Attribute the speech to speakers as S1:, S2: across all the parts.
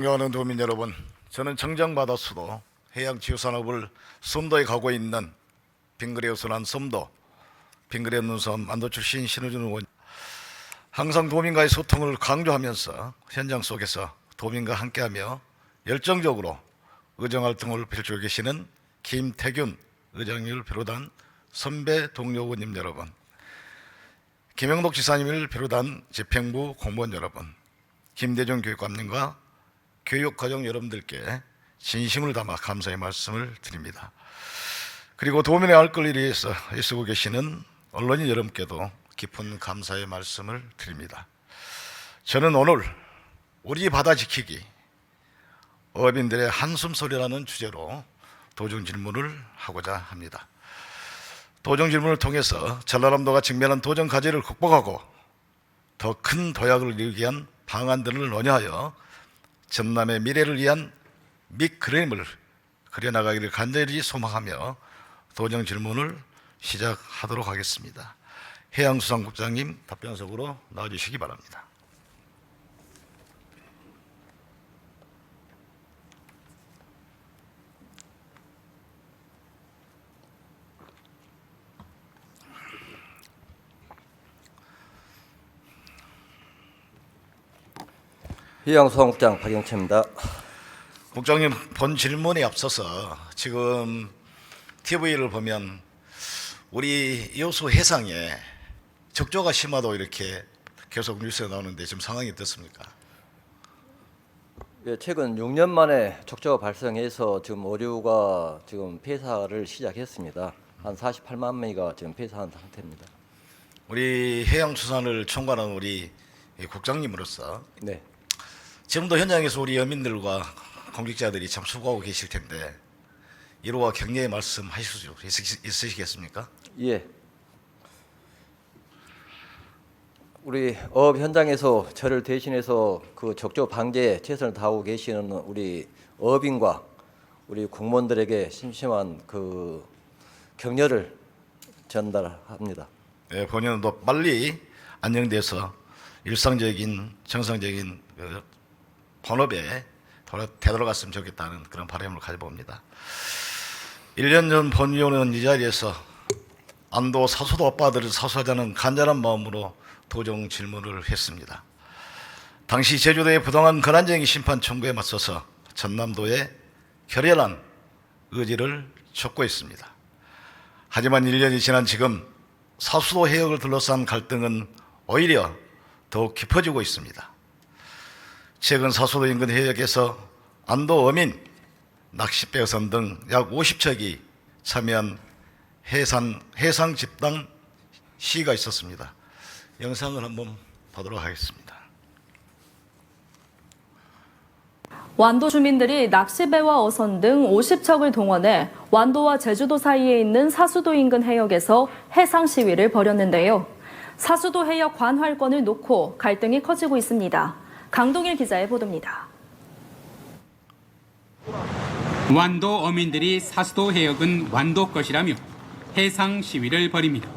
S1: 존경하는 도민 여러분, 저는 정정받았어도 해양치유산업을 섬도에 가고 있는 빙그레 어선한 섬도, 빙그레 없는 섬 안도 출신 신우준 의원. 항상 도민과의 소통을 강조하면서 현장 속에서 도민과 함께하며 열정적으로 의정활동을 펼치고 계시는 김태균 의장님을 비롯한 선배 동료 의원님 여러분, 김영록 지사님을 비롯한 집행부 공무원 여러분, 김대중 교육감님과 교육과정 여러분들께 진심을 담아 감사의 말씀을 드립니다. 그리고 도민의 알 권리를 위해서 애쓰고 계시는 언론인 여러분께도 깊은 감사의 말씀을 드립니다. 저는 오늘 우리 바다 지키기, 어민들의 한숨 소리라는 주제로 도중 질문을 하고자 합니다. 도중 질문을 통해서 전라남도가 직면한 도전 과제를 극복하고 더 큰 도약을 이루기 위한 방안들을 논의하여 전남의 미래를 위한 밑그림을 그려나가기를 간절히 소망하며 도전 질문을 시작하도록 하겠습니다. 해양수산국장님 답변석으로 나와주시기 바랍니다.
S2: 해양수산국장 박영채입니다.
S1: 국장님, 본 질문에 앞서서 지금 TV를 보면 우리 여수 해상에 적조가 심하다고 이렇게 계속 뉴스에 나오는데 지금 상황이 어떻습니까?
S2: 예, 최근 6년 만에 적조가 발생해서 지금 어류가 지금 폐사를 시작했습니다. 한 48만 명이가 지금 폐사한 상태입니다.
S1: 우리 해양수산을 총괄하는 우리 국장님으로서
S2: 네.
S1: 지금도 현장에서 우리 어민들과 공직자들이 참 수고하고 계실 텐데 이로와 격려의 말씀 하실 수 있으시겠습니까?
S2: 예. 우리 어업 현장에서 저를 대신해서 그 적조 방제에 최선을 다하고 계시는 우리 어업인과 우리 공무원들에게 심심한 그 격려를 전달합니다.
S1: 네, 본인도 빨리 안정돼서 일상적인 정상적인 본업에 되돌아갔으면 좋겠다는 그런 바람을 가져봅니다. 1년 전 본위원은 이 자리에서 안도 사수도 오빠들을 사수하자는 간절한 마음으로 도정 질문을 했습니다. 당시 제주도의 부당한 권한쟁의 심판 청구에 맞서서 전남도의 결연한 의지를 촉구했습니다. 하지만 1년이 지난 지금 사수도 해역을 둘러싼 갈등은 오히려 더욱 깊어지고 있습니다. 최근 사수도 인근 해역에서 안도 어민, 낚싯배 어선 등 약 50척이 참여한 해상 집단 시위가 있었습니다. 영상을 한번 보도록 하겠습니다.
S3: 완도 주민들이 낚시배와 어선 등 50척을 동원해 완도와 제주도 사이에 있는 사수도 인근 해역에서 해상 시위를 벌였는데요. 사수도 해역 관할권을 놓고 갈등이 커지고 있습니다. 강동일 기자의 보도입니다.
S4: 완도 어민들이 사수도 해역은 완도 것이라며 해상 시위를 벌입니다.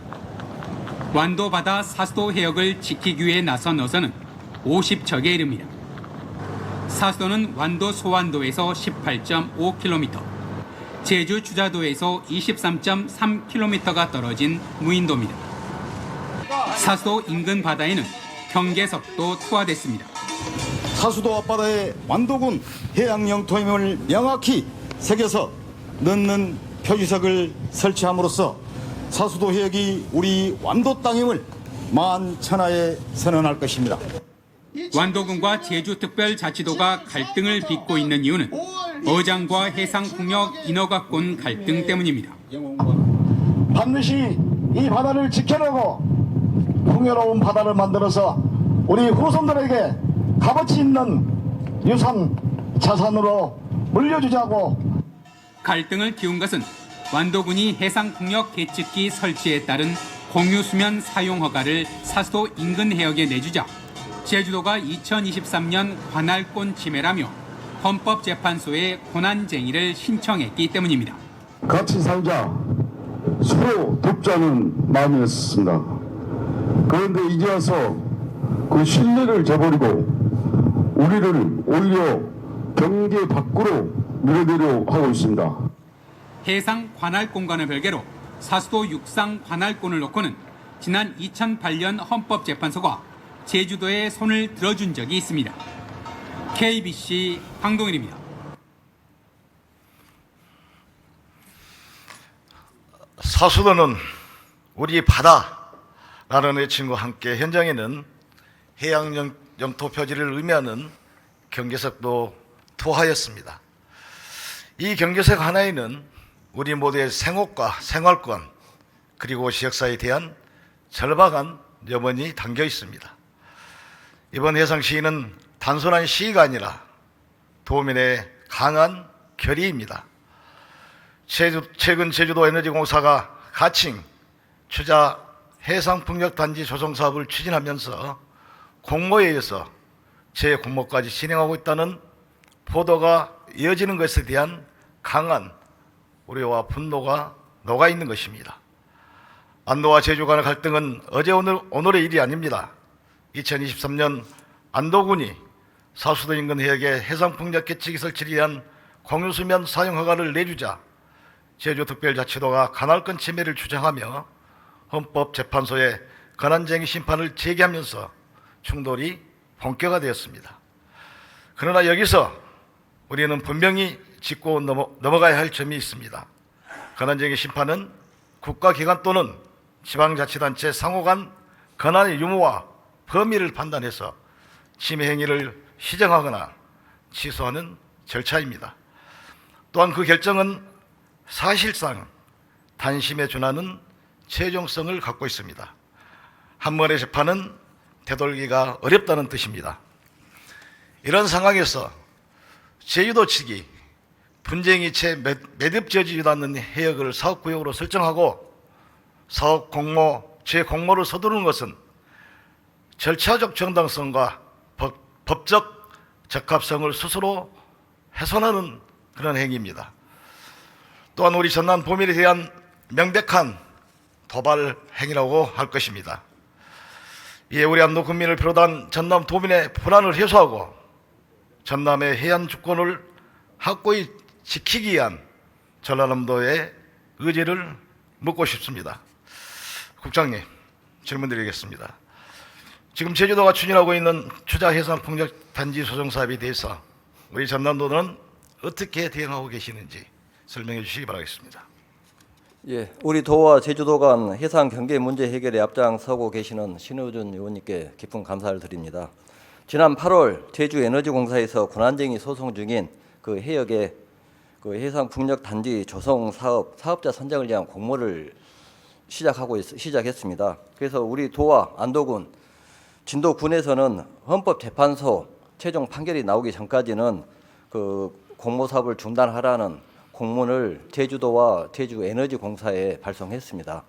S4: 완도 바다 사수도 해역을 지키기 위해 나선 어선은 50척에 이릅니다. 사수도는 완도 소완도에서 18.5km, 제주 주자도에서 23.3km가 떨어진 무인도입니다. 사수도 인근 바다에는 경계석도 투하됐습니다.
S5: 사수도 앞바다에 완도군 해양 영토임을 명확히 새겨서 넣는 표지석을 설치함으로써 사수도 해역이 우리 완도 땅임을 만천하에 선언할 것입니다.
S4: 완도군과 제주특별자치도가 갈등을 빚고 있는 이유는 어장과 해상풍력 인허가권 갈등 때문입니다.
S6: 반드시 이 바다를 지켜내고 풍요로운 바다를 만들어서 우리 후손들에게 값어치 있는 유산 자산으로 물려주자고.
S4: 갈등을 키운 것은 완도군이 해상풍력 계측기 설치에 따른 공유수면 사용 허가를 사수도 인근 해역에 내주자 제주도가 2023년 관할권 침해라며 헌법재판소에 권한쟁의를 신청했기 때문입니다.
S6: 같이 살자, 서로 돕자는 마음이었습니다. 그런데 이제 와서 그 신뢰를 저버리고 우리를 오히려 경계 밖으로 밀어내려 하고 있습니다.
S4: 해상 관할권과는 별개로 사수도 육상 관할권을 놓고는 지난 2008년 헌법재판소가 제주도에 손을 들어준 적이 있습니다. KBC 황동일입니다.
S1: 사수도는 우리 바다라는 애칭과 함께 현장에는 해양 영토 표지를 의미하는 경계석도 투하였습니다. 이 경계석 하나에는 우리 모두의 생업과 생활권 그리고 지역사회에 대한 절박한 염원이 담겨 있습니다. 이번 해상 시위는 단순한 시위가 아니라 도민의 강한 결의입니다. 최근 제주도 에너지공사가 가칭 추자 해상풍력단지 조성 사업을 추진하면서 공모에 의해서 재공모까지 진행하고 있다는 보도가 이어지는 것에 대한 강한 우려와 분노가 녹아 있는 것입니다. 안도와 제주 간의 갈등은 어제 오늘의 일이 아닙니다. 2023년 안도군이 사수도 인근 해역에 해상풍력 개척기 설치를 위한 공유수면 사용 허가를 내주자 제주특별자치도가 관할권 침해를 주장하며 헌법재판소에 권한쟁의 심판을 제기하면서 충돌이 본격화되었습니다. 그러나 여기서 우리는 분명히 짚고 넘어가야 할 점이 있습니다. 권한쟁의 심판은 국가기관 또는 지방자치단체 상호 간 권한의 유무와 범위를 판단해서 침해 행위를 시정하거나 취소하는 절차입니다. 또한 그 결정은 사실상 단심에 준하는 최종성을 갖고 있습니다. 한 번의 재판은 되돌기가 어렵다는 뜻입니다. 이런 상황에서 제주도 측이 분쟁이 채 매듭지어지지도 않는 해역을 사업구역으로 설정하고 사업 공모, 재공모를 서두르는 것은 절차적 정당성과 법적 적합성을 스스로 훼손하는 그런 행위입니다. 또한 우리 전남 도민에 대한 명백한 도발 행위라고 할 것입니다. 이에 우리 안도 국민을 비롯한 전남 도민의 불안을 해소하고 전남의 해안 주권을 확고히 지키기 위한 전라남도의 의지를 묻고 싶습니다. 국장님, 질문 드리겠습니다. 지금 제주도가 추진하고 있는 추자 해상풍력 단지 조성 사업에 대해서 우리 전남도는 어떻게 대응하고 계시는지 설명해 주시기 바라겠습니다.
S2: 예, 우리 도와 제주도 간 해상 경계 문제 해결에 앞장서고 계시는 신의준 의원님께 깊은 감사를 드립니다. 지난 8월 제주에너지공사에서 권한쟁의 소송 중인 그 해역의 그 해상 풍력 단지 조성 사업자 선정을 위한 공모를 시작했습니다. 그래서 우리 도와 안도군, 진도군에서는 헌법재판소 최종 판결이 나오기 전까지는 그 공모 사업을 중단하라는 공문을 제주도와 제주에너지공사에 발송했습니다.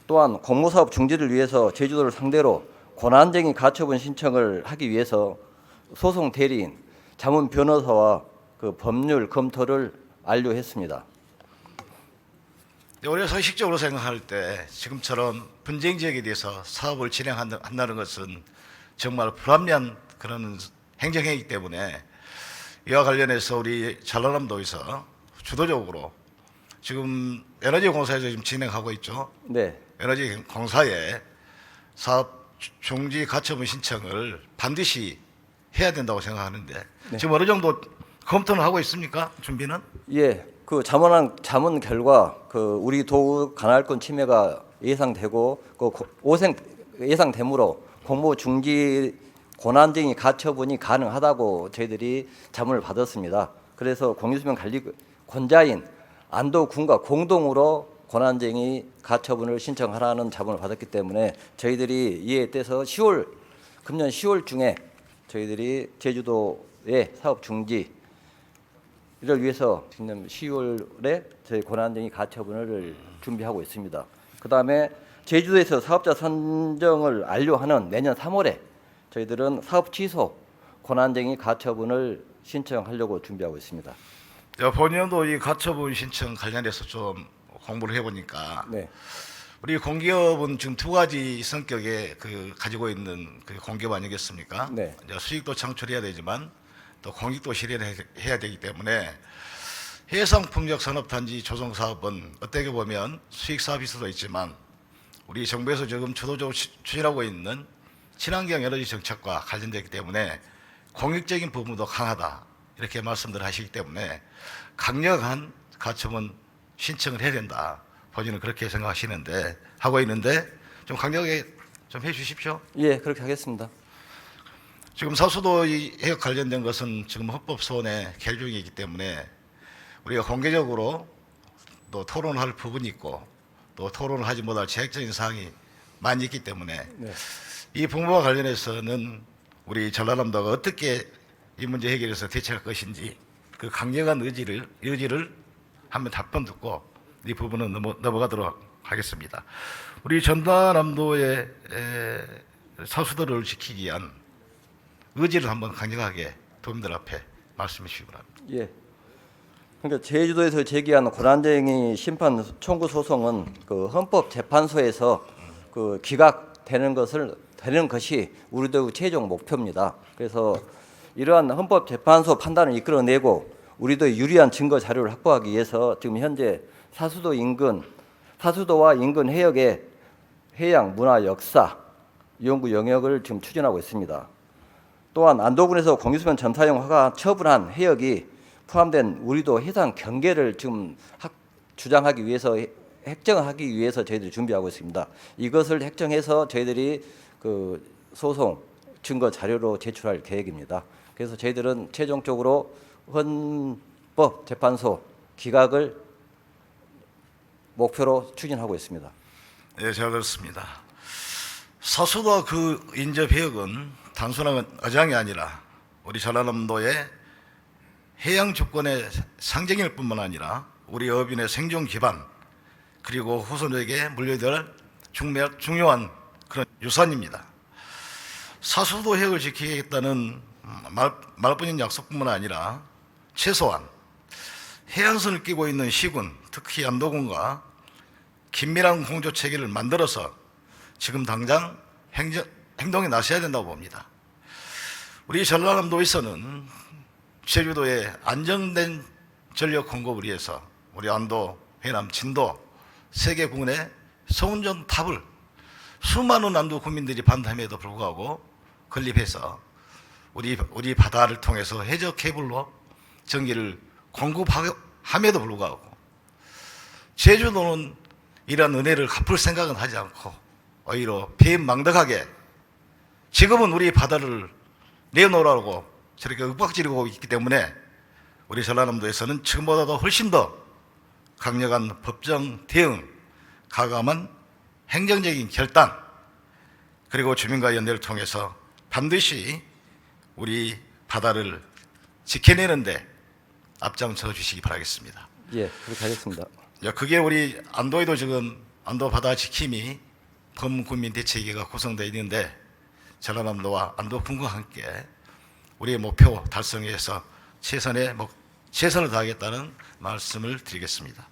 S2: 또한 공모 사업 중지를 위해서 제주도를 상대로 권한쟁의 가처분 신청을 하기 위해서 소송 대리인, 자문 변호사와 그 법률 검토를 완료했습니다.
S1: 우리가 상식적으로 생각할 때 지금처럼 분쟁 지역에 대해서 사업을 진행한다는 것은 정말 불합리한 그런 행정행위이기 때문에 이와 관련해서 우리 전라남도에서 주도적으로 지금 에너지공사에서 지금 진행하고 있죠.
S2: 네.
S1: 에너지공사에 사업 중지 가처분 신청을 반드시 해야 된다고 생각하는데
S2: 네.
S1: 지금 어느 정도 검토는 하고 있습니까? 준비는?
S2: 예, 그 자문 결과 그 우리 도 관할권 침해가 예상되고 예상되므로 공모 중지 권한쟁의 가처분이 가능하다고 저희들이 자문을 받았습니다. 그래서 공유수면 관리권자인 안도군과 공동으로 권한쟁의 가처분을 신청하라는 자문을 받았기 때문에 저희들이 이에 대해서 금년 10월 중에 저희들이 제주도의 사업 중지를 위해서 지금 10월에 저희 권한쟁의 가처분을 준비하고 있습니다. 그다음에 제주도에서 사업자 선정을 완료하는 내년 3월에 저희들은 사업 취소 권한쟁의 가처분을 신청하려고 준비하고 있습니다.
S1: 본연도 이 가처분 신청 관련해서 좀 공부를 해보니까
S2: 네.
S1: 우리 공기업은 지금 두 가지 성격의 가지고 있는 그 공기업 아니겠습니까?
S2: 네.
S1: 이제 수익도 창출해야 되지만 또 공익도 실현해야 되기 때문에 해상풍력산업단지 조성 사업은 어떻게 보면 수익 사업일 수도 있지만 우리 정부에서 지금 주도적으로 추진하고 있는 친환경 에너지 정책과 관련되기 때문에 공익적인 부분도 강하다 이렇게 말씀들 하시기 때문에 강력한 가처분 신청을 해야 된다. 본인은 그렇게 생각하시는데 하고 있는데 좀 강력하게 좀 해주십시오.
S2: 예, 그렇게 하겠습니다.
S1: 지금 사수도 이 해역 관련된 것은 지금 헌법 소원에 계류 중이기 때문에 우리가 공개적으로 또 토론할 부분이 있고 또 토론을 하지 못할 제약적인 사항이 많이 있기 때문에
S2: 네.
S1: 이 부분과 관련해서는 우리 전라남도가 어떻게 이 문제 해결해서 대처할 것인지 그 강력한 의지를 한번 답변 듣고 이 부분은 넘어가도록 하겠습니다. 우리 전라남도의 사수도를 지키기 위한 의지를 한번 강력하게 도민들 앞에 말씀해 주시기 바랍니다.
S2: 예. 그러니까 제주도에서 제기한 고난쟁이 심판 청구 소송은 그 헌법재판소에서 그 기각되는 것이 우리도의 최종 목표입니다. 그래서 이러한 헌법재판소 판단을 이끌어내고 우리도의 유리한 증거 자료를 확보하기 위해서 지금 현재 사수도와 인근 해역의 해양, 문화, 역사 연구 영역을 지금 추진하고 있습니다. 또한 안도군에서 공유수면 전사용 허가 처분한 해역이 포함된 우리도 해상 경계를 지금 주장하기 위해서 획정하기 위해서 저희들이 준비하고 있습니다. 이것을 획정해서 저희들이 그 소송 증거 자료로 제출할 계획입니다. 그래서 저희들은 최종적으로 헌법재판소 기각을 목표로 추진하고 있습니다.
S1: 네, 잘 들었습니다. 사수도와 그 인접 해역은 단순한 어장이 아니라 우리 전라남도의 해양 주권의 상징일 뿐만 아니라 우리 어민의 생존 기반 그리고 후손에게 물려될 중요한 그런 유산입니다. 사수도 해역을 지키겠다는 말뿐인 약속뿐만 아니라 최소한 해안선을 끼고 있는 시군, 특히 안도군과 긴밀한 공조 체계를 만들어서 지금 당장 행동에 나서야 된다고 봅니다. 우리 전라남도에서는 제주도의 안정된 전력 공급을 위해서 우리 안도, 해남, 진도 세 개 군의 송전 탑을 수많은 안도 국민들이 반대함에도 불구하고 건립해서 우리 바다를 통해서 해저 케이블로 전기를 공급함에도 불구하고 제주도는 이러한 은혜를 갚을 생각은 하지 않고 오히려 배은망덕하게 지금은 우리 바다를 내놓으라고 저렇게 윽박지르고 있기 때문에 우리 전라남도에서는 지금보다도 훨씬 더 강력한 법정 대응, 가감한 행정적인 결단 그리고 주민과 연대를 통해서 반드시 우리 바다를 지켜내는데 앞장서 주시기 바라겠습니다.
S2: 예, 그렇게 하겠습니다.
S1: 그게 우리 안도에도 지금 안도 바다 지킴이 범국민 대책위가 구성되어 있는데 전라남도와 안도군과 함께 우리의 목표 달성에 위해서 최선을 다하겠다는 말씀을 드리겠습니다.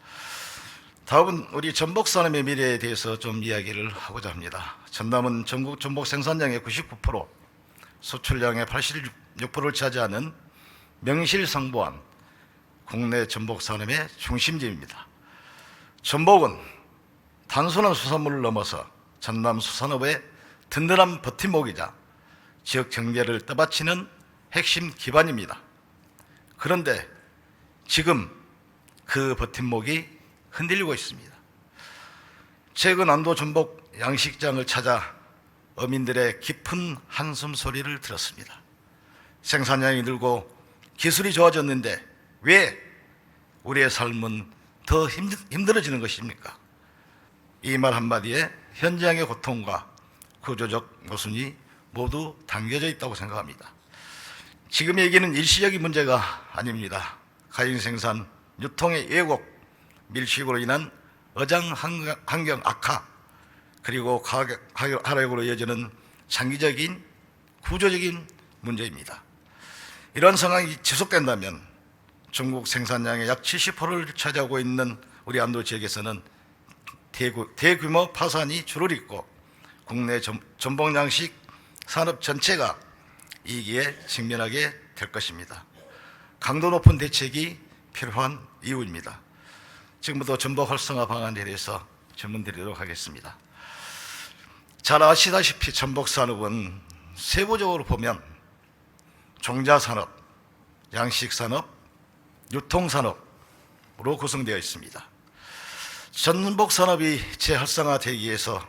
S1: 다음은 우리 전복산업의 미래에 대해서 좀 이야기를 하고자 합니다. 전남은 전국 전복 생산량의 99%, 수출량의 86%를 차지하는 명실상부한 국내 전복 산업의 중심지입니다. 전복은 단순한 수산물을 넘어서 전남 수산업의 든든한 버팀목이자 지역 경제를 떠받치는 핵심 기반입니다. 그런데 지금 그 버팀목이 흔들리고 있습니다. 최근 안도 전복 양식장을 찾아 어민들의 깊은 한숨 소리를 들었습니다. 생산량이 늘고 기술이 좋아졌는데 왜 우리의 삶은 더 힘들어지는 것입니까? 이 말 한마디에 현장의 고통과 구조적 모순이 모두 담겨져 있다고 생각합니다. 지금 얘기는 일시적인 문제가 아닙니다. 가인 생산, 유통의 왜곡, 밀식으로 인한 어장 환경 악화, 그리고 가격 하락으로 이어지는 장기적인 구조적인 문제입니다. 이런 상황이 지속된다면 전국 생산량의 약 70%를 차지하고 있는 우리 안도 지역에서는 대규모 파산이 줄을 잇고 국내 전복 양식 산업 전체가 위기에 직면하게 될 것입니다. 강도 높은 대책이 필요한 이유입니다. 지금부터 전복 활성화 방안에 대해서 질문드리도록 하겠습니다. 잘 아시다시피 전복 산업은 세부적으로 보면 종자산업, 양식산업, 유통산업으로 구성되어 있습니다. 전복 산업이 재활성화되기 위해서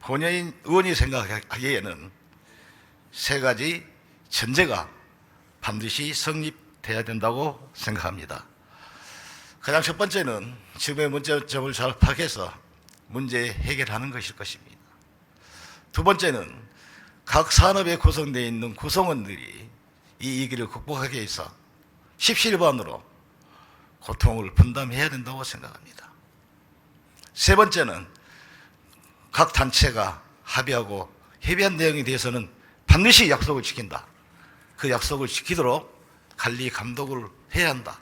S1: 본인 의원이 생각하기에는 세 가지 전제가 반드시 성립돼야 된다고 생각합니다. 가장 첫 번째는 지금의 문제점을 잘 파악해서 문제 해결하는 것일 것입니다. 두 번째는 각 산업에 구성되어 있는 구성원들이 이 위기를 극복하기 위해서 십시일반으로 고통을 분담해야 된다고 생각합니다. 세 번째는 각 단체가 합의하고 협의한 내용에 대해서는 반드시 약속을 지킨다. 그 약속을 지키도록 관리 감독을 해야 한다.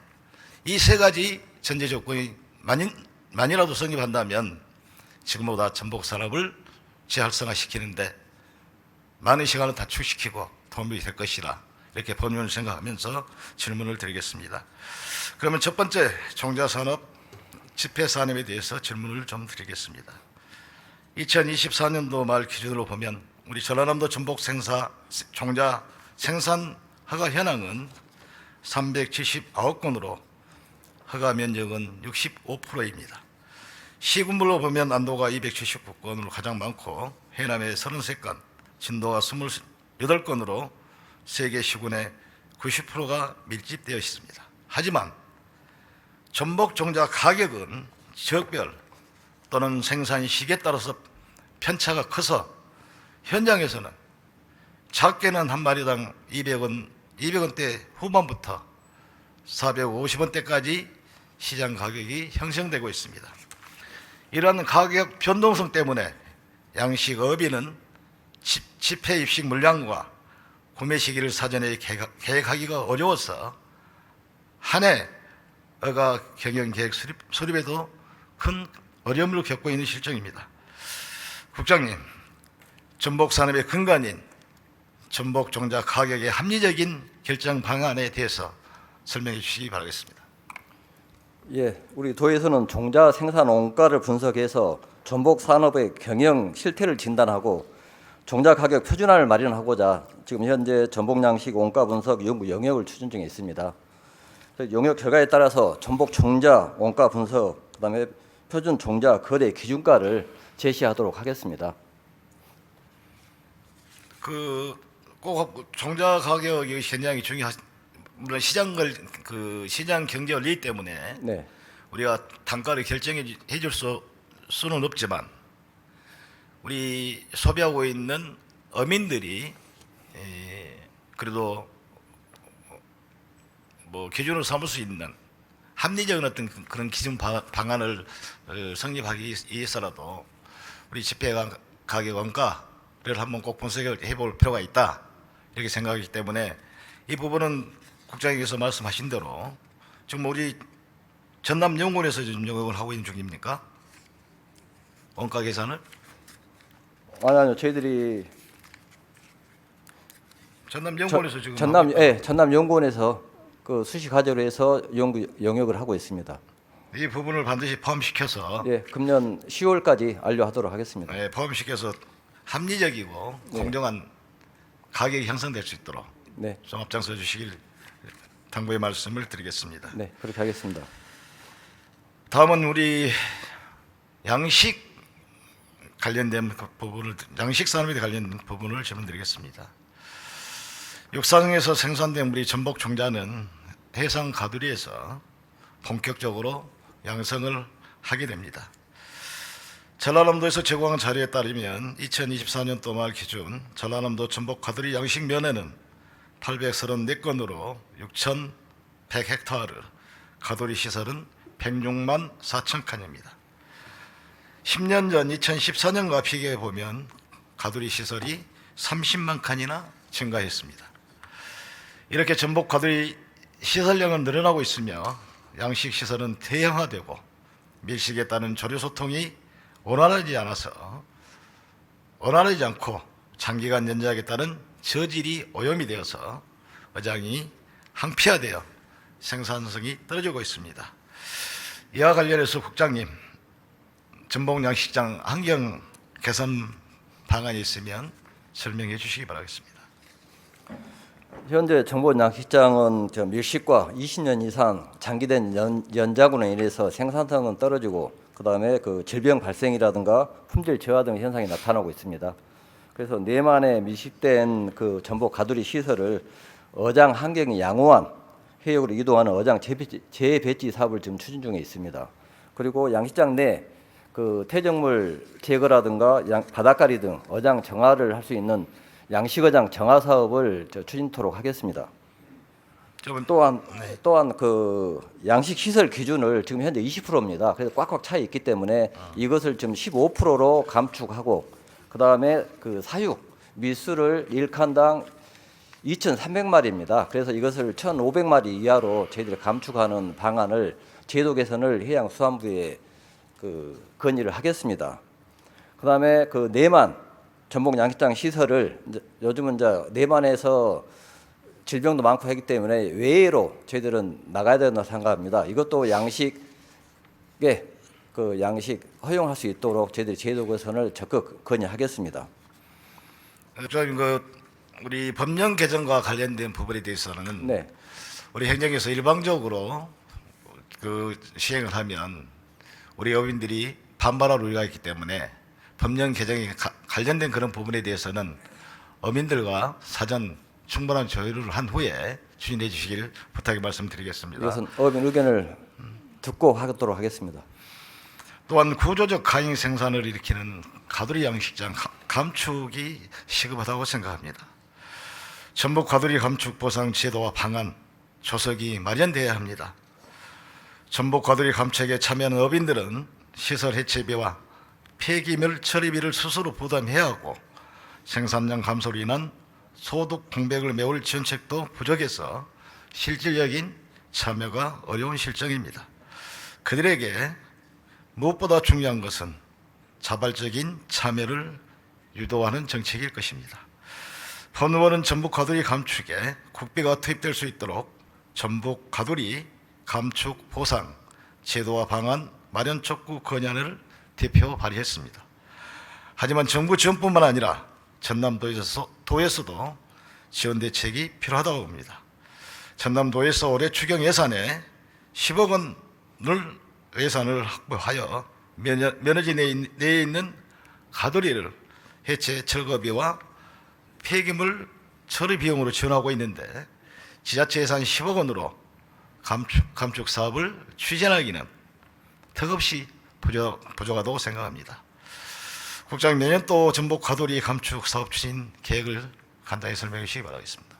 S1: 이 세 가지 전제 조건이 만이라도 성립한다면 지금보다 전복 산업을 재활성화시키는데 많은 시간을 단축시키고 도움이 될 것이라 이렇게 본연을 생각하면서 질문을 드리겠습니다. 그러면 첫 번째 종자산업, 집회산업에 대해서 질문을 좀 드리겠습니다. 2024년도 말 기준으로 보면 우리 전라남도 전복 종자 생산 허가 현황은 379건으로 허가 면적은 65%입니다. 시군별로 보면 안도가 279건으로 가장 많고 해남에 33건, 진도가 28건으로 세계 시군의 90%가 밀집되어 있습니다. 하지만 전복 종자 가격은 지역별 또는 생산 시기에 따라서 편차가 커서 현장에서는 작게는 한 마리당 200원대 후반부터 450원대까지 시장 가격이 형성되고 있습니다. 이러한 가격 변동성 때문에 양식어비는 집회 입식 물량과 구매 시기를 사전에 계획하기가 어려워서 한 해 어가 경영 계획 수립에도 큰 어려움을 겪고 있는 실정입니다. 국장님, 전복 산업의 근간인 전복 종자 가격의 합리적인 결정 방안에 대해서 설명해 주시기 바라겠습니다.
S2: 예, 우리 도에서는 종자 생산 원가를 분석해서 전복 산업의 경영 실태를 진단하고 종자 가격 표준화를 마련하고자 지금 현재 전복 양식 원가 분석 연구 영역을 추진 중에 있습니다. 영역 결과에 따라서 전복 종자 원가 분석, 그다음에 표준 종자 거래 기준가를 제시하도록 하겠습니다.
S1: 꼭 종자 가격의 현장이 물론 시장 경제 원리 때문에
S2: 네.
S1: 우리가 단가를 결정해 줄 수는 없지만 우리 소비하고 있는 어민들이 그래도 뭐 기준으로 삼을 수 있는 합리적인 어떤 그런 기준 방안을 성립하기 위해서라도 우리 집회 가격 원가를 한번 꼭 분석을 해볼 필요가 있다 이렇게 생각하기 때문에 이 부분은 국장님께서 말씀하신 대로 지금 우리 전남연구원에서 지금 영역을 하고 있는 중입니까? 원가 계산을?
S2: 아니요, 저희들이
S1: 전남연구원에서 지금
S2: 전남연구원에서 그 수시 과제로 해서 연구 영역을 하고 있습니다.
S1: 이 부분을 반드시 포함시켜서
S2: 예, 금년 10월까지 완료하도록 하겠습니다.
S1: 포함시켜서 합리적이고 공정한 가격이 형성될 수 있도록
S2: 네,
S1: 좀 앞장서 주시길 당부의 말씀을 드리겠습니다.
S2: 네, 그렇게 하겠습니다.
S1: 다음은 우리 양식 관련된 부분을 양식 산업에 관련된 부분을 질문드리겠습니다. 육상에서 생산된 우리 전복 종자는 해상 가두리에서 본격적으로 양성을 하게 됩니다. 전라남도에서 제공한 자료에 따르면 2024년도 말 기준 전라남도 전복 가두리 양식 면에는 834건으로 6,100헥타르, 가두리 시설은 106만 4천 칸입니다. 10년 전 2014년과 비교해 보면 가두리 시설이 30만 칸이나 증가했습니다. 이렇게 전복 가두리 시설량은 늘어나고 있으며 양식 시설은 대형화되고 밀식에 따른 조류 소통이 원활하지 않고 장기간 연장에 따른 저질이 오염이 되어서 어장이 항피화되어 생산성이 떨어지고 있습니다. 이와 관련해서 국장님, 전복양식장 환경 개선 방안이 있으면 설명해 주시기 바라겠습니다.
S2: 현재 전복양식장은 밀식과 20년 이상 장기된 연장으로 인해서 생산성은 떨어지고 그다음에 그 질병 발생이라든가 품질 저하 등 현상이 나타나고 있습니다. 그래서 내만의 밀식된 그 전복 가두리 시설을 어장 환경이 양호한 해역으로 이동하는 어장 재배치 사업을 지금 추진 중에 있습니다. 그리고 양식장 내 그 퇴적물 제거라든가 바닷가리 등 어장 정화를 할 수 있는 양식어장 정화 사업을 추진토록 하겠습니다. 또한 그 양식 시설 기준을 지금 현재 20%입니다. 그래서 꽉꽉 차 있기 때문에 이것을 지금 15%로 감축하고 그다음에 그 사육 밀수를 1칸당 2,300마리입니다. 그래서 이것을 1,500마리 이하로 저희들이 감축하는 방안을 제도 개선을 해양수산부에 그 건의를 하겠습니다. 그다음에 그 내만 전복 양식장 시설을 요즘은 이제 내만에서 질병도 많고 하기 때문에 외로 저희들은 나가야 된다고 생각합니다. 이것도 양식에 그 양식 허용할 수 있도록 저희들이 제도 개선을 적극 건의하겠습니다.
S1: 우리 법령 개정과 관련된 부분에 대해서는
S2: 네.
S1: 우리 행정에서 일방적으로 그 시행을 하면 우리 어민들이 반발할 우려가 있기 때문에 법령 개정에 관련된 그런 부분에 대해서는 어민들과 사전 충분한 조율을 한 후에 추진해 주시길 부탁의 말씀드리겠습니다.
S2: 이것은 어민 의견을 듣고 하도록 하겠습니다.
S1: 또한 구조적 가잉 생산을 일으키는 가두리 양식장 감축이 시급하다고 생각합니다. 전복 가두리 감축 보상 제도와 방안 조석이 마련돼야 합니다. 전복 가두리 감축에 참여하는 어민들은 시설 해체비와 폐기물 처리비를 스스로 부담해야 하고 생산량 감소로 인한 소득 공백을 메울 지원책도 부족해서 실질적인 참여가 어려운 실정입니다. 그들에게 무엇보다 중요한 것은 자발적인 참여를 유도하는 정책일 것입니다. 본 의원은 전복 가두리 감축에 국비가 투입될 수 있도록 전복 가두리 감축 보상 제도와 방안 마련 촉구 건의안을 대표 발의했습니다. 하지만 정부 지원뿐만 아니라 전남도에서도 지원 대책이 필요하다고 봅니다. 전남도에서 올해 추경 예산에 10억 원을 예산을 확보하여 면허지 내에 있는 가두리를 해체 철거비와 폐기물 처리 비용으로 지원하고 있는데 지자체 예산 10억 원으로 감축 사업을 추진하기는 턱없이 부족하다고 생각합니다. 국장님, 내년 또 전복 가두리 감축 사업 추진 계획을 간단히 설명해 주시기 바라겠습니다.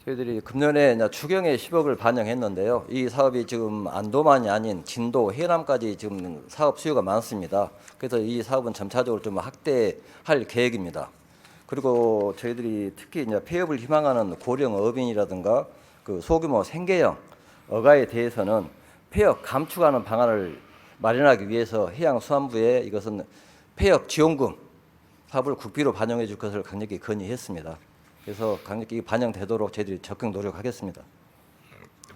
S2: 저희들이 금년에 추경에 10억을 반영했는데요. 이 사업이 지금 안도만이 아닌 진도, 해남까지 지금 사업 수요가 많습니다. 그래서 이 사업은 점차적으로 좀 확대할 계획입니다. 그리고 저희들이 특히 이제 폐업을 희망하는 고령 어민이라든가 그 소규모 생계형 어가에 대해서는 폐업 감축하는 방안을 마련하기 위해서 해양수산부에 이것은 폐업 지원금 사업을 국비로 반영해 줄 것을 강력히 건의했습니다. 그래서 강력히 반영되도록 저희들이 적극 노력하겠습니다.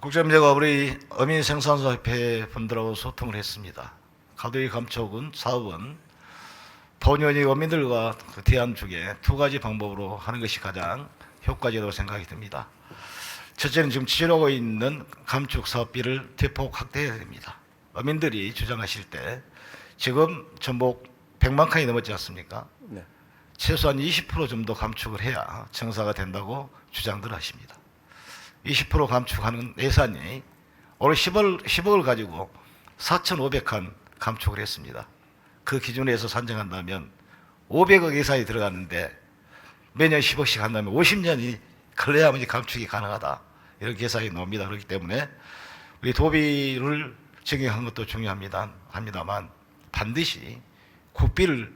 S1: 국장님, 제가 우리 어민생산자협회 분들하고 소통을 했습니다. 가두리 감축은 사업은 본연이 어민들과 대안 중에 두 가지 방법으로 하는 것이 가장 효과적이라고 생각이 듭니다. 첫째는 지금 추진하고 있는 감축 사업비를 대폭 확대해야 됩니다. 어민들이 주장하실 때 지금 전복 100만 칸이 넘었지 않습니까?
S2: 네.
S1: 최소한 20% 정도 감축을 해야 정사가 된다고 주장들 하십니다. 20% 감축하는 예산이 올해 10억을 가지고 4,500칸 감축을 했습니다. 그 기준에서 산정한다면 500억 예산이 들어갔는데 매년 10억씩 한다면 50년이 걸려야만 감축이 가능하다. 이런 계산이 나옵니다. 그렇기 때문에 우리 도비를 적용한 것도 합니다만 반드시 국비를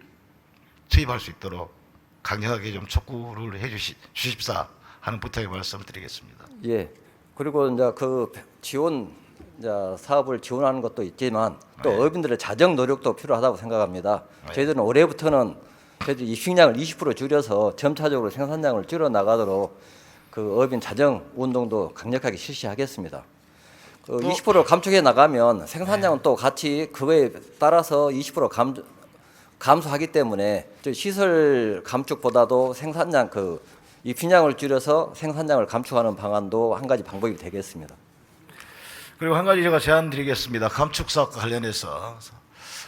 S1: 투입할 수 있도록 강력하게 좀 촉구를 해 주십사 하는 부탁의 말씀을 드리겠습니다.
S2: 예. 그리고 이제 그 지원 이제 사업을 지원하는 것도 있지만 또
S1: 네.
S2: 어민들의 자정 노력도 필요하다고 생각합니다. 저희들은 올해부터는 저희들 입식량을 20% 줄여서 점차적으로 생산량을 줄여 나가도록 그 업인 자정 운동도 강력하게 실시하겠습니다. 그 20% 감축해 나가면 생산량은 또 같이 그거에 따라서 20% 감소하기 때문에 저 시설 감축보다도 생산량 입힌량을 줄여서 생산량을 감축하는 방안도 한 가지 방법이 되겠습니다.
S1: 그리고 한 가지 제가 제안 드리겠습니다. 감축 사업과 관련해서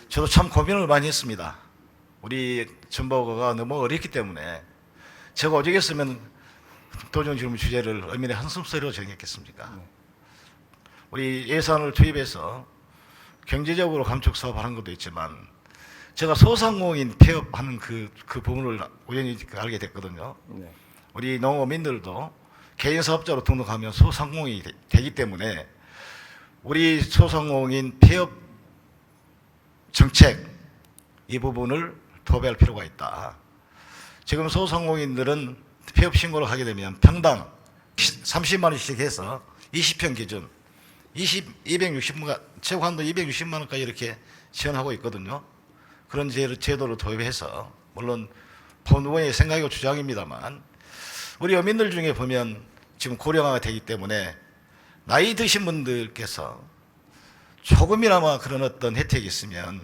S1: 저도 참 고민을 많이 했습니다. 우리 전보고가 너무 어렵기 때문에 제가 오직했으면 도정 질문 주제를 의민의 한숨소리로 정했겠습니까? 우리 예산을 투입해서 경제적으로 감축 사업을 하는 것도 있지만 제가 소상공인 폐업하는 그 부분을 우연히 알게 됐거든요.
S2: 네.
S1: 우리 농어민들도 개인 사업자로 등록하면 소상공인이 되기 때문에 우리 소상공인 폐업 정책 이 부분을 도배할 필요가 있다. 지금 소상공인들은 폐업 신고를 하게 되면 평당 30만 원씩 해서 20평 기준 260만 최고 한도 260만 원까지 이렇게 지원하고 있거든요. 그런 제도를 도입해서 물론 본의원의 생각이고 주장입니다만 우리 어민들 중에 보면 지금 고령화가 되기 때문에 나이 드신 분들께서 조금이나마 그런 어떤 혜택이 있으면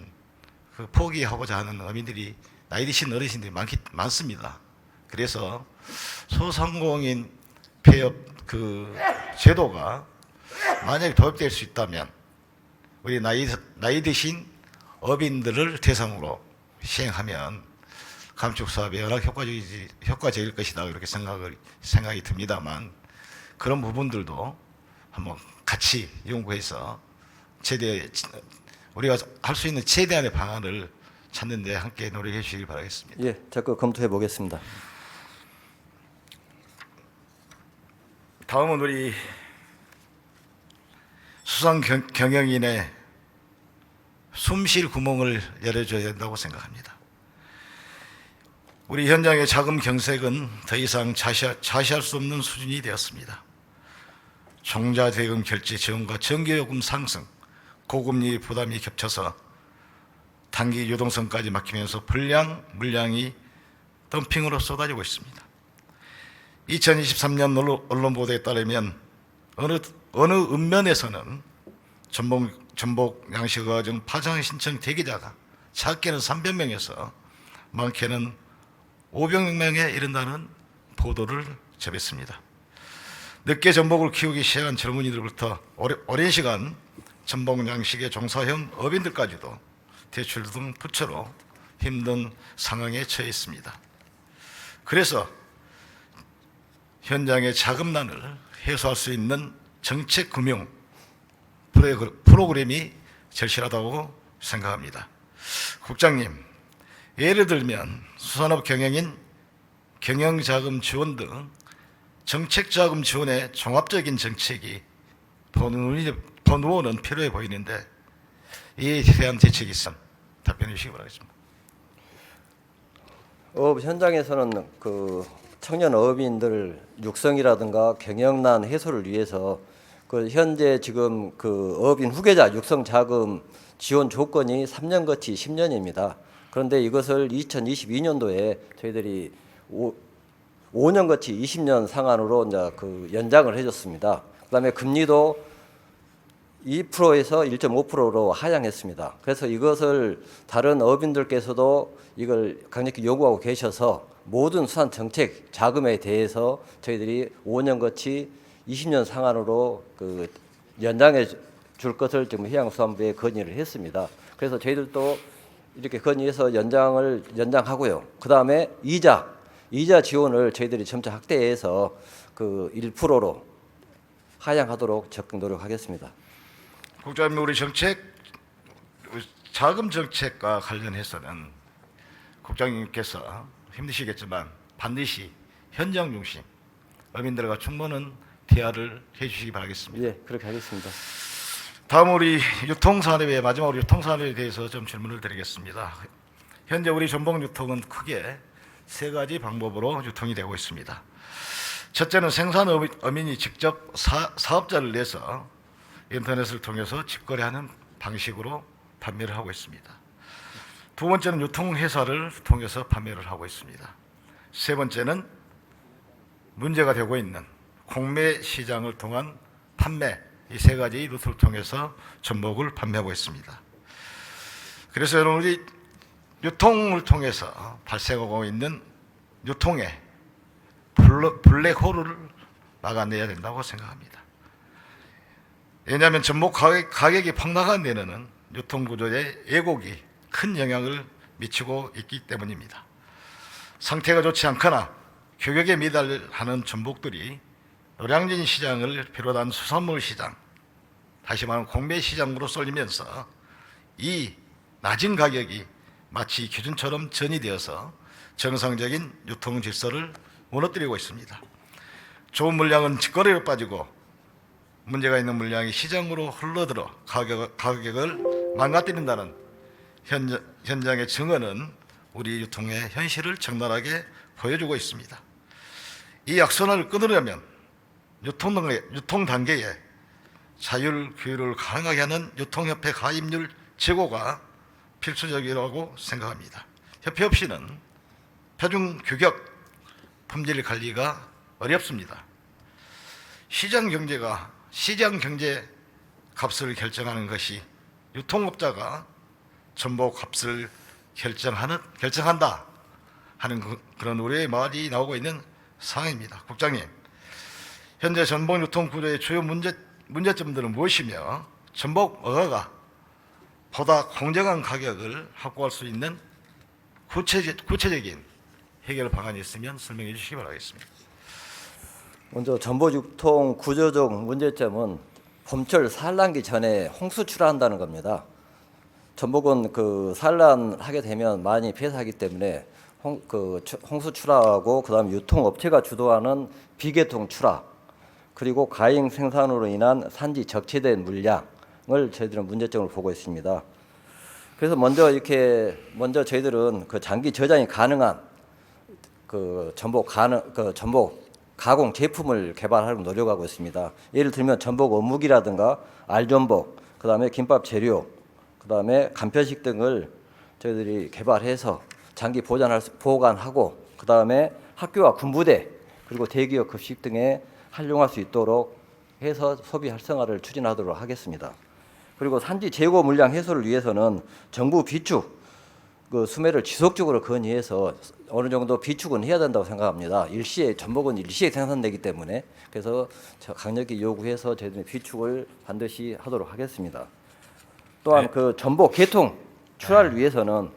S1: 그 포기하고자 하는 어민들이 나이 드신 어르신들이 많습니다. 그래서 소상공인 폐업 그 제도가 만약에 도입될 수 있다면 우리 나이 드신 어민들을 대상으로 시행하면 감축 사업이 워낙 효과적일 것이다 이렇게 생각이 듭니다만 그런 부분들도 한번 같이 연구해서 우리가 할 수 있는 최대한의 방안을 찾는 데 함께 노력해 주시길 바라겠습니다.
S2: 예, 적극 검토해 보겠습니다.
S1: 다음은 우리 수상 경영인의 숨쉴 구멍을 열어줘야 된다고 생각합니다. 우리 현장의 자금 경색은 더 이상 자시할 수 없는 수준이 되었습니다. 종자대금 결제 지원과 전기요금 상승, 고금리 부담이 겹쳐서 단기 유동성까지 막히면서 물량이 덤핑으로 쏟아지고 있습니다. 2023년 언론 보도에 따르면 어느 읍면에서는 전복 양식어종 파장 신청 대기자가 작게는 300명에서 많게는 500명에 이른다는 보도를 접했습니다. 늦게 전복을 키우기 시작한 젊은이들부터 오랜 시간 전복 양식의 종사형 어민들까지도 대출 등 부채로 힘든 상황에 처해 있습니다. 그래서 현장의 자금난을 해소할 수 있는 정책 금융 프로그램이 절실하다고 생각합니다. 국장님, 예를 들면 수산업 경영인 경영자금 지원 등 정책자금 지원의 종합적인 정책이 본의원은 필요해 보이는데 이에 대한 대책이 있으면 답변해 주시기 바라겠습니다.
S2: 어업 현장에서는 그 청년 어업인들 육성이라든가 경영난 해소를 위해서 그 현재 지금 그 어업인 후계자 육성 자금 지원 조건이 3년 거치 10년입니다. 그런데 이것을 2022년도에 저희들이 5년 거치 20년 상한으로 이제 그 연장을 해줬습니다. 그다음에 금리도 2%에서 1.5%로 하향했습니다. 그래서 이것을 다른 어민들께서도 이걸 강력히 요구하고 계셔서 모든 수산 정책 자금에 대해서 저희들이 5년 거치 20년 상한으로 그 연장해 줄 것을 지금 해양수산부에 건의를 했습니다. 그래서 저희들도 이렇게 건의해서 연장하고요. 그 다음에 이자 지원을 저희들이 점차 확대해서 그 1%로 하향하도록 적극 노력하겠습니다.
S1: 국장님, 우리 자금 정책과 관련해서는 국장님께서 힘드시겠지만 반드시 현장 중심 어민들과 충분한 대화를 해주시기 바라겠습니다.
S2: 예, 그렇게 하겠습니다.
S1: 다음 우리 마지막으로 유통산업에 대해서 좀 질문을 드리겠습니다. 현재 우리 전복 유통은 크게 세 가지 방법으로 유통이 되고 있습니다. 첫째는 생산 어민이 직접 사업자를 내서 인터넷을 통해서 직거래하는 방식으로 판매를 하고 있습니다. 두 번째는 유통회사를 통해서 판매를 하고 있습니다. 세 번째는 문제가 되고 있는 공매 시장을 통한 판매, 이 세 가지 루트를 통해서 전복을 판매하고 있습니다. 그래서 여러분, 우리 유통을 통해서 발생하고 있는 유통의 블랙홀을 막아내야 된다고 생각합니다. 왜냐하면 전복 가격이 폭락한 데는 유통구조의 왜곡이 큰 영향을 미치고 있기 때문입니다. 상태가 좋지 않거나 규격에 미달하는 전복들이 노량진 시장을 비롯한 수산물 시장, 다시 말하면 공매 시장으로 쏠리면서 이 낮은 가격이 마치 기준처럼 전이되어서 정상적인 유통 질서를 무너뜨리고 있습니다. 좋은 물량은 직거래로 빠지고 문제가 있는 물량이 시장으로 흘러들어 가격을 망가뜨린다는 현장의 증언은 우리 유통의 현실을 적나라하게 보여주고 있습니다. 이 악순환을 끊으려면 유통 단계에 자율 규율을 가능하게 하는 유통협회 가입률 제고가 필수적이라고 생각합니다. 협회 없이는 표준 규격 품질 관리가 어렵습니다. 시장 경제 값을 결정하는 것이 유통업자가 전복 값을 결정한다 하는 그런 우려의 말이 나오고 있는 상황입니다. 국장님, 현재 전복 유통 구조의 주요 문제점들은 무엇이며 전복 어가가 보다 공정한 가격을 확보할 수 있는 구체적인 해결 방안이 있으면 설명해 주시기 바라겠습니다.
S2: 먼저 전복 유통 구조적 문제점은 봄철 산란기 전에 홍수 출하한다는 겁니다. 전복은 산란하게 되면 많이 폐사하기 때문에 홍수 출하하고 그다음 유통업체가 주도하는 비계통 출하, 그리고 과잉 생산으로 인한 산지 적체된 물량을 저희들은 문제점을 보고 있습니다. 그래서 먼저 저희들은 장기 저장이 가능한 전복 가공 제품을 개발하려고 노력하고 있습니다. 예를 들면 전복 어묵이라든가 알전복, 그다음에 김밥 재료, 그다음에 간편식 등을 저희들이 개발해서 장기 보관하고, 그다음에 학교와 군부대 그리고 대기업 급식 등에 활용할 수 있도록 해서 소비 활성화를 추진하도록 하겠습니다. 그리고 산지 재고 물량 해소를 위해서는 정부 비축 수매를 지속적으로 건의해서 어느 정도 비축은 해야 된다고 생각합니다. 전복은 일시에 생산되기 때문에, 그래서 강력히 요구해서 저희들이 비축을 반드시 하도록 하겠습니다. 또한 전복 개통 출하를 위해서는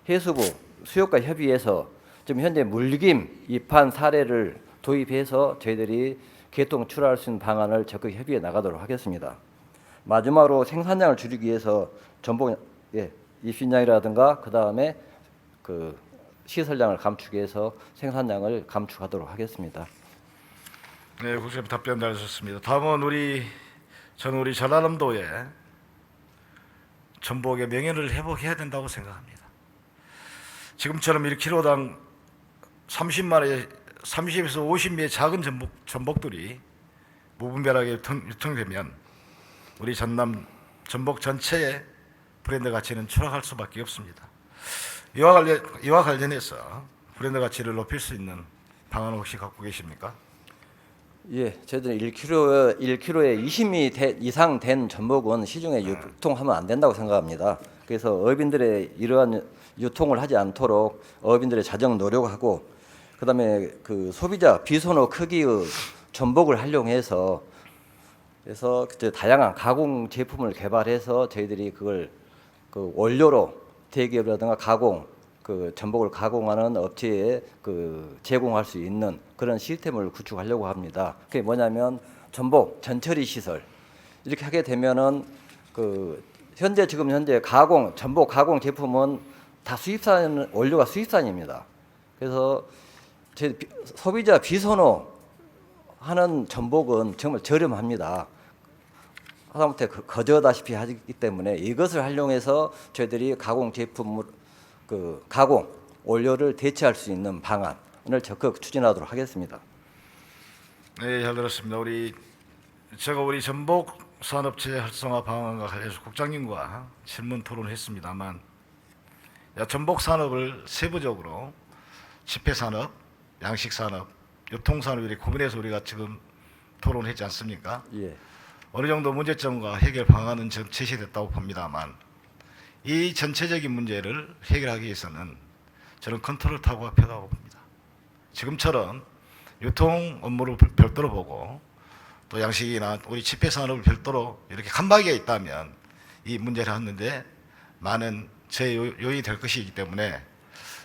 S2: 해수부 수요과 협의해서 지금 현재 물김 입한 사례를 도입해서 저희들이 개통 출하할 수 있는 방안을 적극 협의해 나가도록 하겠습니다. 마지막으로 생산량을 줄이기 위해서 전복 입신량이라든가 그다음에 시설량을 감축 해서 생산량을 감축하도록 하겠습니다.
S1: 네, 국장님 답변 잘 주셨습니다. 다음은 우리 전라남도에 전복의 명예를 회복해야 된다고 생각합니다. 지금처럼 1kg당 30에서 50미의 작은 전복들이 무분별하게 유통되면 우리 전남 전복 전체의 브랜드 가치는 추락할 수밖에 없습니다. 이와 관련해서 브랜드 가치를 높일 수 있는 방안을 혹시 갖고 계십니까?
S2: 예, 저희들은 1kg에 20미 이상 된 전복은 시중에 유통하면 안 된다고 생각합니다. 그래서 어민들의 이러한 유통을 하지 않도록 어민들의 자정 노력하고, 그다음에 소비자 비선호 크기의 전복을 활용해서 다양한 가공 제품을 개발해서 저희들이 그걸 원료로 대기업이라든가 전복을 가공하는 업체에 제공할 수 있는 그런 시스템을 구축하려고 합니다. 그게 뭐냐면 전복 전처리 시설, 이렇게 하게 되면은 현재 전복 가공 제품은 다 원료가 수입산입니다. 그래서 소비자 비선호 하는 전복은 정말 저렴합니다. 하다못해 거저다시피 하기 때문에 이것을 활용해서 저희들이 가공 제품을 가공 원료를 대체할 수 있는 방안을 적극 추진하도록 하겠습니다.
S1: 네, 잘 들었습니다. 우리 전복 산업체 활성화 방안과 관련해서 국장님과 질문 토론했습니다만, 전복 산업을 세부적으로 집회 산업, 양식 산업, 유통 산업 이렇게 구분해서 우리가 지금 토론했지 않습니까?
S2: 예.
S1: 어느 정도 문제점과 해결 방안은 제시됐다고 봅니다만 이 전체적인 문제를 해결하기 위해서는 저는 컨트롤 타워가 필요하다고 봅니다. 지금처럼 유통 업무를 별도로 보고 또 양식이나 우리 집회 산업을 별도로 이렇게 칸막이가 있다면 이 문제를 하는데 많은 제 요인이 될 것이기 때문에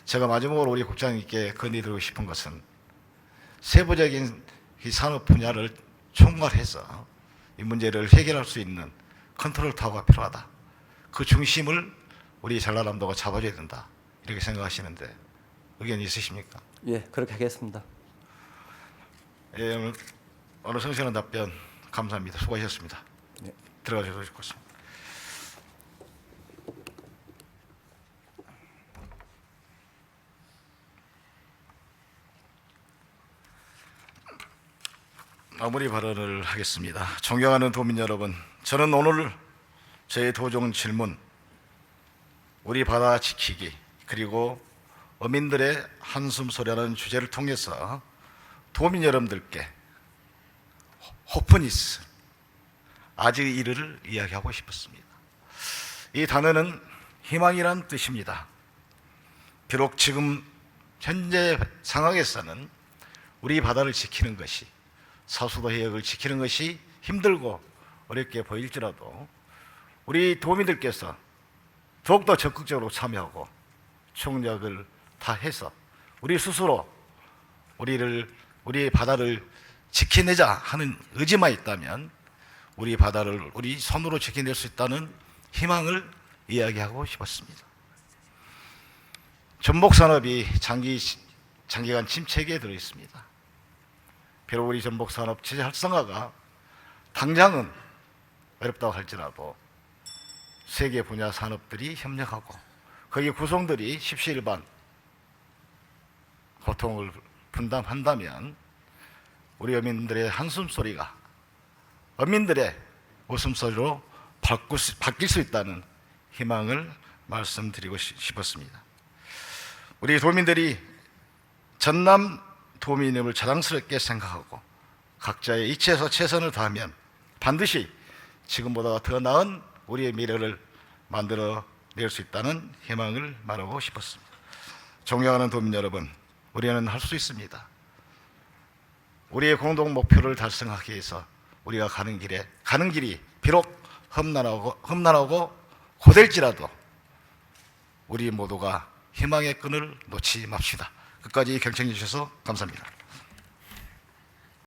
S1: 제가 마지막으로 우리 국장님께 건의드리고 싶은 것은 세부적인 이 산업 분야를 총괄해서 이 문제를 해결할 수 있는 컨트롤 타워가 필요하다. 그 중심을 우리 전라남도가 잡아줘야 된다. 이렇게 생각하시는데 의견이 있으십니까?
S2: 예, 그렇게 하겠습니다.
S1: 예, 오늘 성실한 답변 감사합니다. 수고하셨습니다.
S2: 네.
S1: 들어가셔도 좋겠습니다. 마무리 발언을 하겠습니다. 존경하는 도민 여러분, 저는 오늘 저의 도종 질문, 우리 바다 지키기 그리고 어민들의 한숨 소리라는 주제를 통해서 도민 여러분들께 호프니스, 아직의 이르를 이야기하고 싶었습니다. 이 단어는 희망이란 뜻입니다. 비록 지금 현재 상황에서는 우리 바다를 지키는 것이, 사수도 해역을 지키는 것이 힘들고 어렵게 보일지라도 우리 도민들께서 더욱더 적극적으로 참여하고 총력을 다해서 우리 스스로 우리 바다를 지켜내자 하는 의지만 있다면 우리 바다를 우리 손으로 지켜낼 수 있다는 희망을 이야기하고 싶었습니다. 전복 산업이 장기간 침체기에 들어 있습니다. 비록 우리 전복 산업 체제 활성화가 당장은 어렵다고 할지라도 세계 분야 산업들이 협력하고 거기 구성들이 십시일반 고통을 분담한다면 우리 어민들의 한숨 소리가 어민들의 웃음소리로 바뀔 수 있다는 희망을 말씀드리고 싶었습니다. 우리 도민들이 전남 도민임을 자랑스럽게 생각하고 각자의 이치에서 최선을 다하면 반드시 지금보다 더 나은 우리의 미래를 만들어낼 수 있다는 희망을 말하고 싶었습니다. 존경하는 도민 여러분, 우리는 할 수 있습니다. 우리의 공동 목표를 달성하기 위해서 우리가 가는 길이 비록 험난하고 고될지라도 우리 모두가 희망의 끈을 놓지 맙시다. 끝까지 경청해 주셔서 감사합니다.